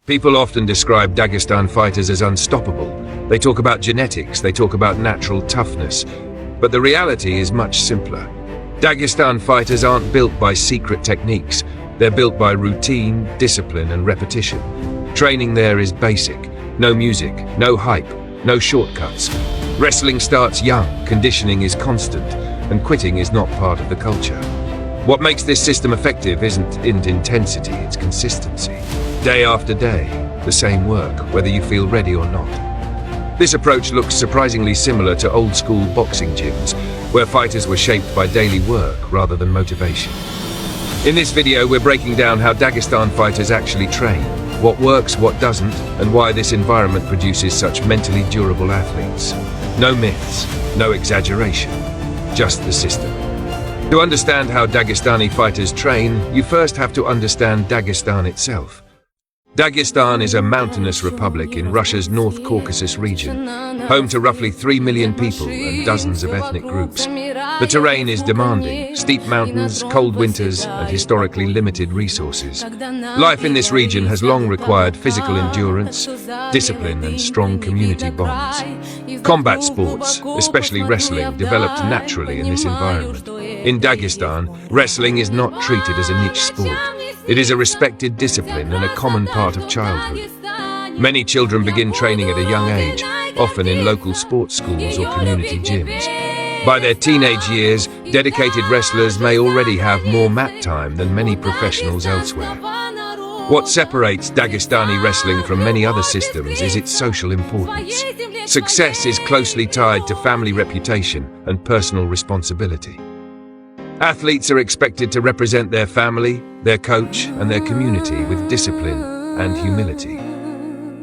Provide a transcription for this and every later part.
People often describe Dagestan fighters as unstoppable. They talk about genetics, they talk about natural toughness. But the reality is much simpler. Dagestan fighters aren't built by secret techniques. They're built by routine, discipline, and repetition. Training there is basic. No music, no hype, no shortcuts. Wrestling starts young, conditioning is constant, and quitting is not part of the culture. What makes this system effective isn't intensity, it's consistency. Day after day, the same work, whether you feel ready or not. This approach looks surprisingly similar to old-school boxing gyms, where fighters were shaped by daily work rather than motivation. In this video, we're breaking down how Dagestan fighters actually train, what works, what doesn't, and why this environment produces such mentally durable athletes. No myths, no exaggeration, just the system. To understand how Dagestani fighters train, you first have to understand Dagestan itself. Dagestan is a mountainous republic in Russia's North Caucasus region, home to roughly 3 million people and dozens of ethnic groups. The terrain is demanding, steep mountains, cold winters, and historically limited resources. Life in this region has long required physical endurance, discipline, and strong community bonds. Combat sports, especially wrestling, developed naturally in this environment. In Dagestan, wrestling is not treated as a niche sport. It is a respected discipline and a common part of childhood. Many children begin training at a young age, often in local sports schools or community gyms. By their teenage years, dedicated wrestlers may already have more mat time than many professionals elsewhere. What separates Dagestani wrestling from many other systems is its social importance. Success is closely tied to family reputation and personal responsibility. Athletes are expected to represent their family, their coach, and their community with discipline and humility.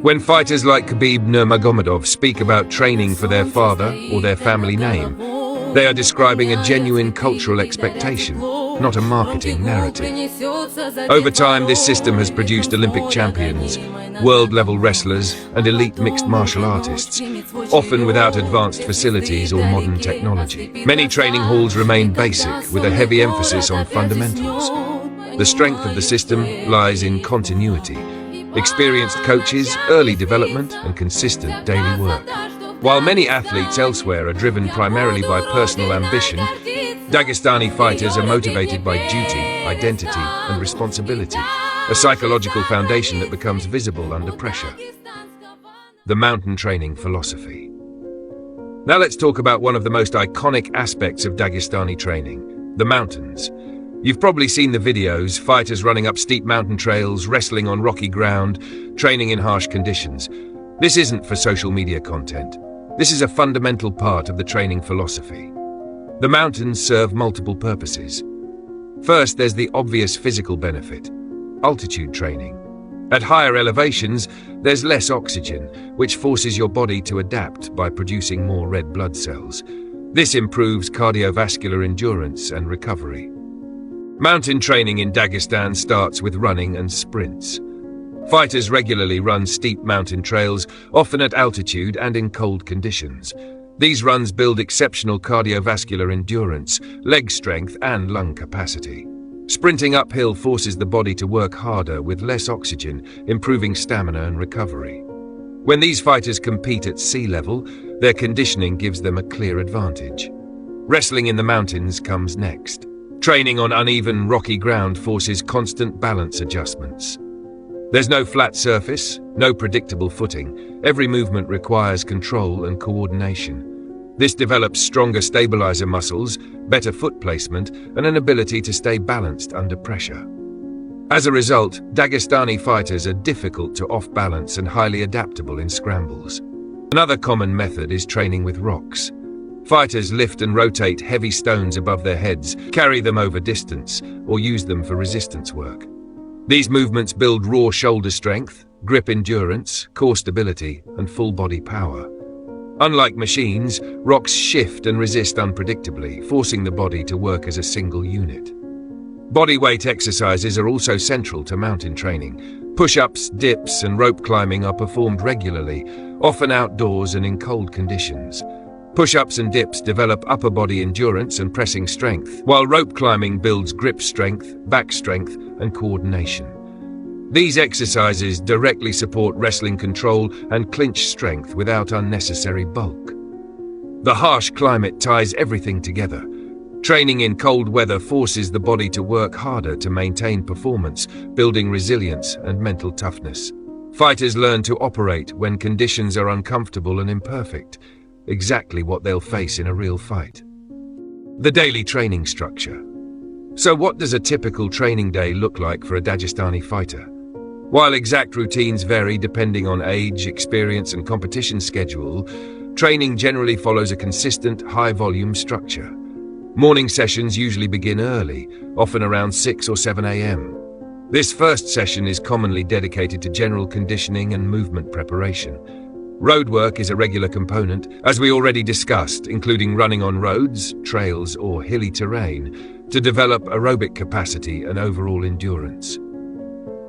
When fighters like Khabib Nurmagomedov speak about training for their father or their family name, they are describing a genuine cultural expectation, not a marketing narrative. Over time, this system has produced Olympic champions, world-level wrestlers, and elite mixed martial artists, often without advanced facilities or modern technology. Many training halls remain basic, with a heavy emphasis on fundamentals. The strength of the system lies in continuity, experienced coaches, early development, and consistent daily work. While many athletes elsewhere are driven primarily by personal ambition, Dagestani fighters are motivated by duty, identity, and responsibility, a psychological foundation that becomes visible under pressure. The mountain training philosophy. Now let's talk about one of the most iconic aspects of Dagestani training, the mountains. You've probably seen the videos, fighters running up steep mountain trails, wrestling on rocky ground, training in harsh conditions. This isn't for social media content. This is a fundamental part of the training philosophy. The mountains serve multiple purposes. First, there's the obvious physical benefit, altitude training. At higher elevations, there's less oxygen, which forces your body to adapt by producing more red blood cells. This improves cardiovascular endurance and recovery. Mountain training in Dagestan starts with running and sprints. Fighters regularly run steep mountain trails, often at altitude and in cold conditions. These runs build exceptional cardiovascular endurance, leg strength, and lung capacity. Sprinting uphill forces the body to work harder with less oxygen, improving stamina and recovery. When these fighters compete at sea level, their conditioning gives them a clear advantage. Wrestling in the mountains comes next. Training on uneven, rocky ground forces constant balance adjustments. There's no flat surface, no predictable footing. Every movement requires control and coordination. This develops stronger stabilizer muscles, better foot placement, and an ability to stay balanced under pressure. As a result, Dagestani fighters are difficult to off-balance and highly adaptable in scrambles. Another common method is training with rocks. Fighters lift and rotate heavy stones above their heads, carry them over distance, or use them for resistance work. These movements build raw shoulder strength, grip endurance, core stability, and full body power. Unlike machines, rocks shift and resist unpredictably, forcing the body to work as a single unit. Body weight exercises are also central to mountain training. Push-ups, dips, and rope climbing are performed regularly, often outdoors and in cold conditions. Push-ups and dips develop upper body endurance and pressing strength, while rope climbing builds grip strength, back strength, and coordination. These exercises directly support wrestling control and clinch strength without unnecessary bulk. The harsh climate ties everything together. Training in cold weather forces the body to work harder to maintain performance, building resilience and mental toughness. Fighters learn to operate when conditions are uncomfortable and imperfect, exactly what they'll face in a real fight. The daily training structure. So what does a typical training day look like for a Dagestani fighter? While exact routines vary depending on age, experience, and competition schedule, training generally follows a consistent, high-volume structure. Morning sessions usually begin early, often around 6 or 7 a.m. This first session is commonly dedicated to general conditioning and movement preparation. Road work is a regular component, as we already discussed, including running on roads, trails, or hilly terrain, to develop aerobic capacity and overall endurance.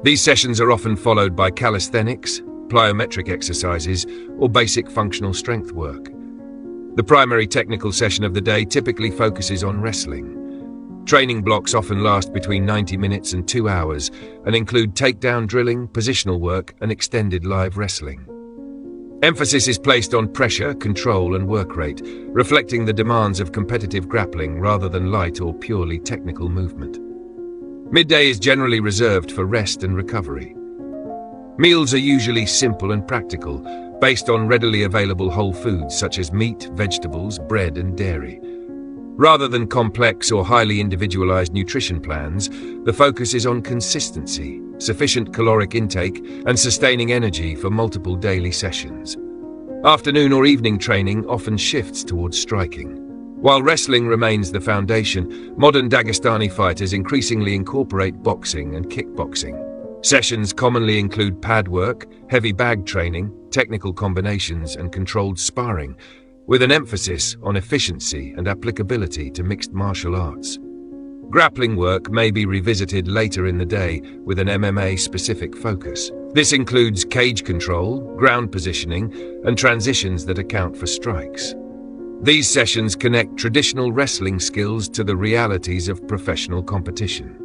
These sessions are often followed by calisthenics, plyometric exercises, or basic functional strength work. The primary technical session of the day typically focuses on wrestling. Training blocks often last between 90 minutes and 2 hours and include takedown drilling, positional work, and extended live wrestling. Emphasis is placed on pressure, control, and work rate, reflecting the demands of competitive grappling rather than light or purely technical movement. Midday is generally reserved for rest and recovery. Meals are usually simple and practical, based on readily available whole foods such as meat, vegetables, bread, and dairy. Rather than complex or highly individualized nutrition plans, the focus is on consistency, sufficient caloric intake, and sustaining energy for multiple daily sessions. Afternoon or evening training often shifts towards striking. While wrestling remains the foundation, modern Dagestani fighters increasingly incorporate boxing and kickboxing. Sessions commonly include pad work, heavy bag training, technical combinations, and controlled sparring, with an emphasis on efficiency and applicability to mixed martial arts. Grappling work may be revisited later in the day with an MMA-specific focus. This includes cage control, ground positioning, and transitions that account for strikes. These sessions connect traditional wrestling skills to the realities of professional competition.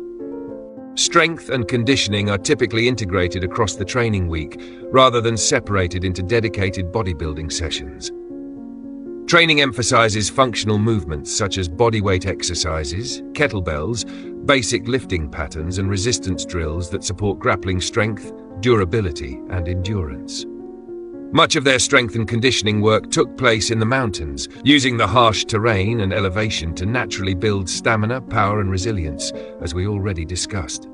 Strength and conditioning are typically integrated across the training week rather than separated into dedicated bodybuilding sessions. Training emphasizes functional movements such as bodyweight exercises, kettlebells, basic lifting patterns, and resistance drills that support grappling strength, durability, and endurance. Much of their strength and conditioning work took place in the mountains, using the harsh terrain and elevation to naturally build stamina, power, and resilience, as we already discussed.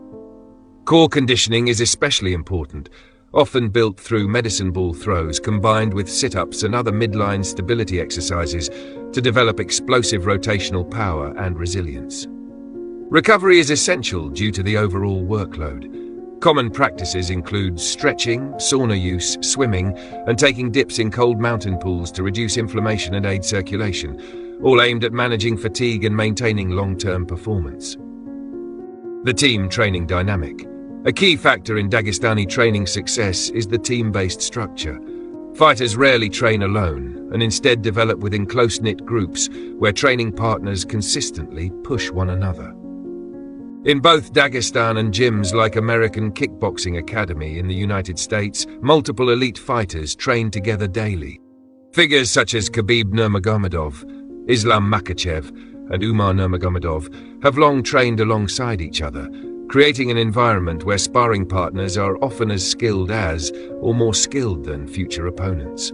Core conditioning is especially important, often built through medicine ball throws combined with sit-ups and other midline stability exercises to develop explosive rotational power and resilience. Recovery is essential due to the overall workload. Common practices include stretching, sauna use, swimming, and taking dips in cold mountain pools to reduce inflammation and aid circulation, all aimed at managing fatigue and maintaining long-term performance. The team training dynamic. A key factor in Dagestani training success is the team-based structure. Fighters rarely train alone and instead develop within close-knit groups where training partners consistently push one another. In both Dagestan and gyms like American Kickboxing Academy in the United States, multiple elite fighters train together daily. Figures such as Khabib Nurmagomedov, Islam Makhachev, and Umar Nurmagomedov have long trained alongside each other, creating an environment where sparring partners are often as skilled as, or more skilled than, future opponents.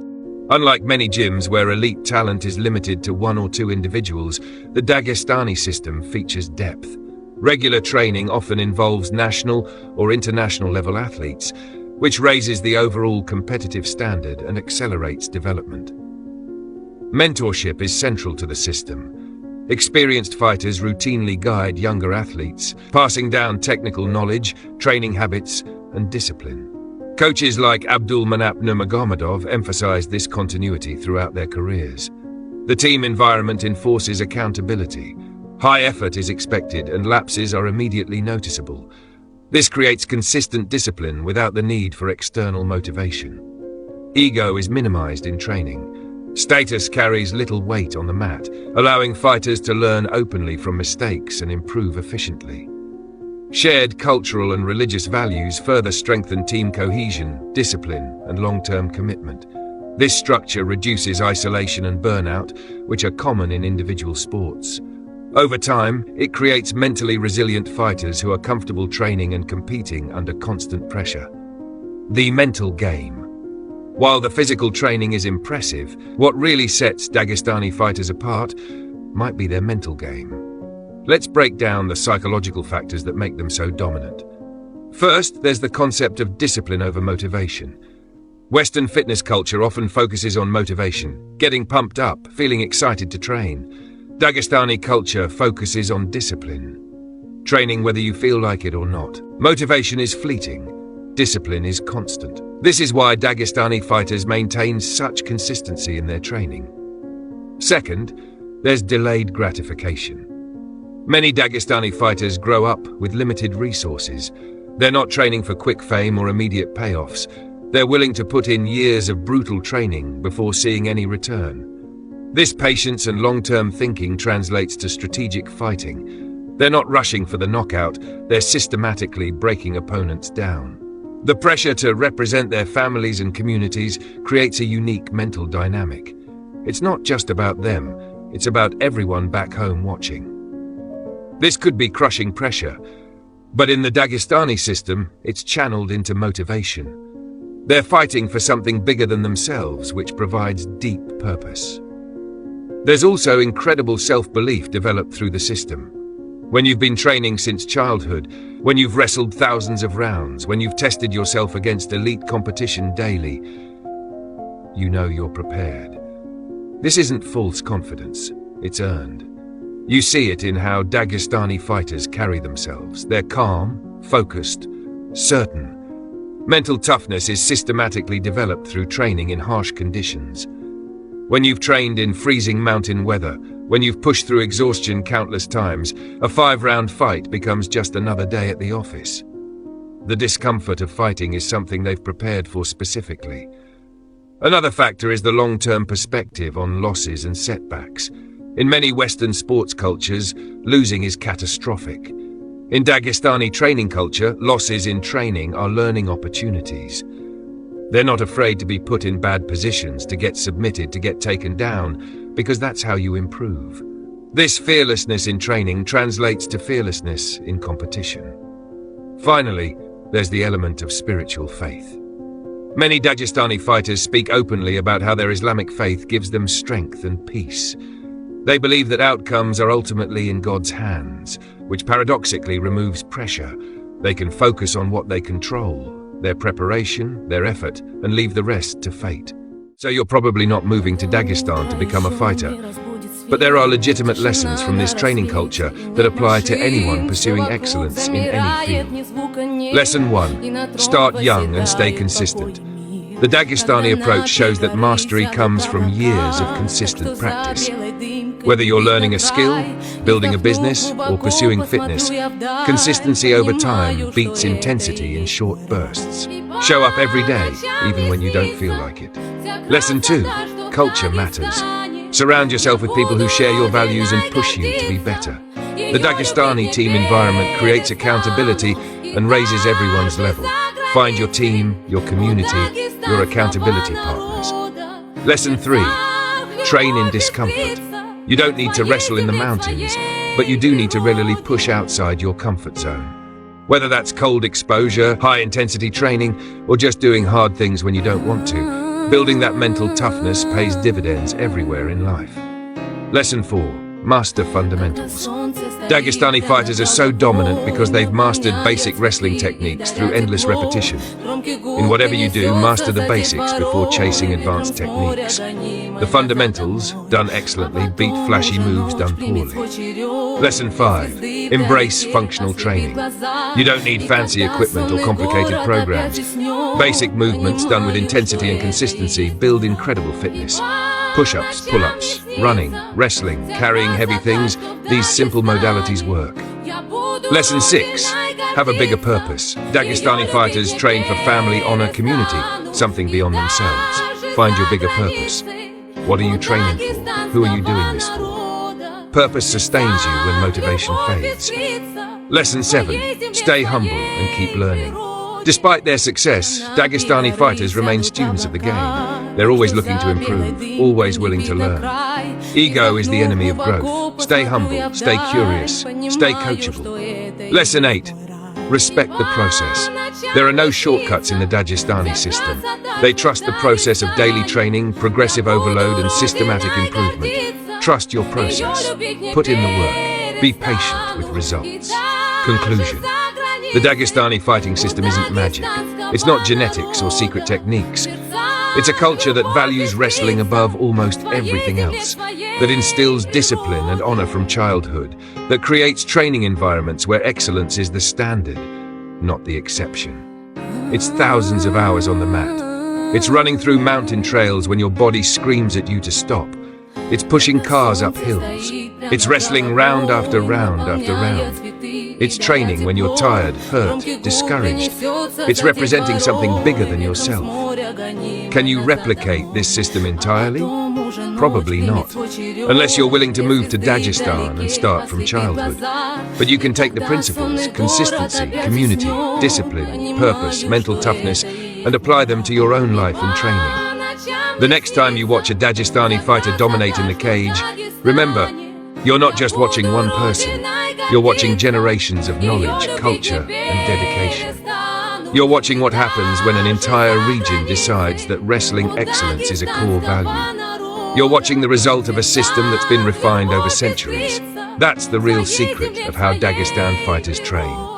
Unlike many gyms where elite talent is limited to 1 or 2 individuals, the Dagestani system features depth. Regular training often involves national or international level athletes, which raises the overall competitive standard and accelerates development. Mentorship is central to the system. Experienced fighters routinely guide younger athletes, passing down technical knowledge, training habits, and discipline. Coaches like Abdul Manap Nurmagomedov emphasize this continuity throughout their careers. The team environment enforces accountability. High effort is expected and lapses are immediately noticeable. This creates consistent discipline without the need for external motivation. Ego is minimized in training. Status carries little weight on the mat, allowing fighters to learn openly from mistakes and improve efficiently. Shared cultural and religious values further strengthen team cohesion, discipline, and long-term commitment. This structure reduces isolation and burnout, which are common in individual sports. Over time, it creates mentally resilient fighters who are comfortable training and competing under constant pressure. The mental game. While the physical training is impressive, what really sets Dagestani fighters apart might be their mental game. Let's break down the psychological factors that make them so dominant. First, there's the concept of discipline over motivation. Western fitness culture often focuses on motivation, getting pumped up, feeling excited to train. Dagestani culture focuses on discipline, training whether you feel like it or not. Motivation is fleeting, discipline is constant. This is why Dagestani fighters maintain such consistency in their training. Second, there's delayed gratification. Many Dagestani fighters grow up with limited resources. They're not training for quick fame or immediate payoffs. They're willing to put in years of brutal training before seeing any return. This patience and long-term thinking translates to strategic fighting. They're not rushing for the knockout, they're systematically breaking opponents down. The pressure to represent their families and communities creates a unique mental dynamic. It's not just about them, it's about everyone back home watching. This could be crushing pressure, but in the Dagestani system, it's channeled into motivation. They're fighting for something bigger than themselves, which provides deep purpose. There's also incredible self-belief developed through the system. When you've been training since childhood, when you've wrestled thousands of rounds, when you've tested yourself against elite competition daily, you know you're prepared. This isn't false confidence, it's earned. You see it in how Dagestani fighters carry themselves. They're calm, focused, certain. Mental toughness is systematically developed through training in harsh conditions. When you've trained in freezing mountain weather, when you've pushed through exhaustion countless times, a 5-round fight becomes just another day at the office. The discomfort of fighting is something they've prepared for specifically. Another factor is the long-term perspective on losses and setbacks. In many Western sports cultures, losing is catastrophic. In Dagestani training culture, losses in training are learning opportunities. They're not afraid to be put in bad positions, to get submitted, to get taken down, because that's how you improve. This fearlessness in training translates to fearlessness in competition. Finally, there's the element of spiritual faith. Many Dagestani fighters speak openly about how their Islamic faith gives them strength and peace. They believe that outcomes are ultimately in God's hands, which paradoxically removes pressure. They can focus on what they control, their preparation, their effort, and leave the rest to fate. So you're probably not moving to Dagestan to become a fighter. But there are legitimate lessons from this training culture that apply to anyone pursuing excellence in any field. Lesson 1. Start young and stay consistent. The Dagestani approach shows that mastery comes from years of consistent practice. Whether you're learning a skill, building a business, or pursuing fitness, consistency over time beats intensity in short bursts. Show up every day, even when you don't feel like it. Lesson 2. Culture matters. Surround yourself with people who share your values and push you to be better. The Dagestani team environment creates accountability and raises everyone's level. Find your team, your community, your accountability partners. Lesson 3. Train in discomfort. You don't need to wrestle in the mountains, but you do need to regularly push outside your comfort zone. Whether that's cold exposure, high-intensity training, or just doing hard things when you don't want to, building that mental toughness pays dividends everywhere in life. Lesson 4. Master fundamentals. Dagestani fighters are so dominant because they've mastered basic wrestling techniques through endless repetition. In whatever you do, master the basics before chasing advanced techniques. The fundamentals, done excellently, beat flashy moves done poorly. Lesson 5. Embrace functional training. You don't need fancy equipment or complicated programs. Basic movements done with intensity and consistency build incredible fitness. Push-ups, pull-ups, running, wrestling, carrying heavy things, these simple modalities work. Lesson 6. Have a bigger purpose. Dagestani fighters train for family, honor, community, something beyond themselves. Find your bigger purpose. What are you training for? Who are you doing this for? Purpose sustains you when motivation fades. Lesson 7. Stay humble and keep learning. Despite their success, Dagestani fighters remain students of the game. They're always looking to improve, always willing to learn. Ego is the enemy of growth. Stay humble, stay curious, stay coachable. Lesson 8. Respect the process. There are no shortcuts in the Dagestani system. They trust the process of daily training, progressive overload, and systematic improvement. Trust your process. Put in the work. Be patient with results. Conclusion. The Dagestani fighting system isn't magic. It's not genetics or secret techniques. It's a culture that values wrestling above almost everything else, that instills discipline and honor from childhood, that creates training environments where excellence is the standard, not the exception. It's thousands of hours on the mat. It's running through mountain trails when your body screams at you to stop. It's pushing cars up hills. It's wrestling round after round after round. It's training when you're tired, hurt, discouraged. It's representing something bigger than yourself. Can you replicate this system entirely? Probably not, unless you're willing to move to Dagestan and start from childhood. But you can take the principles, consistency, community, discipline, purpose, mental toughness, and apply them to your own life and training. The next time you watch a Dagestani fighter dominate in the cage, remember, you're not just watching one person. You're watching generations of knowledge, culture, and dedication. You're watching what happens when an entire region decides that wrestling excellence is a core value. You're watching the result of a system that's been refined over centuries. That's the real secret of how Dagestan fighters train.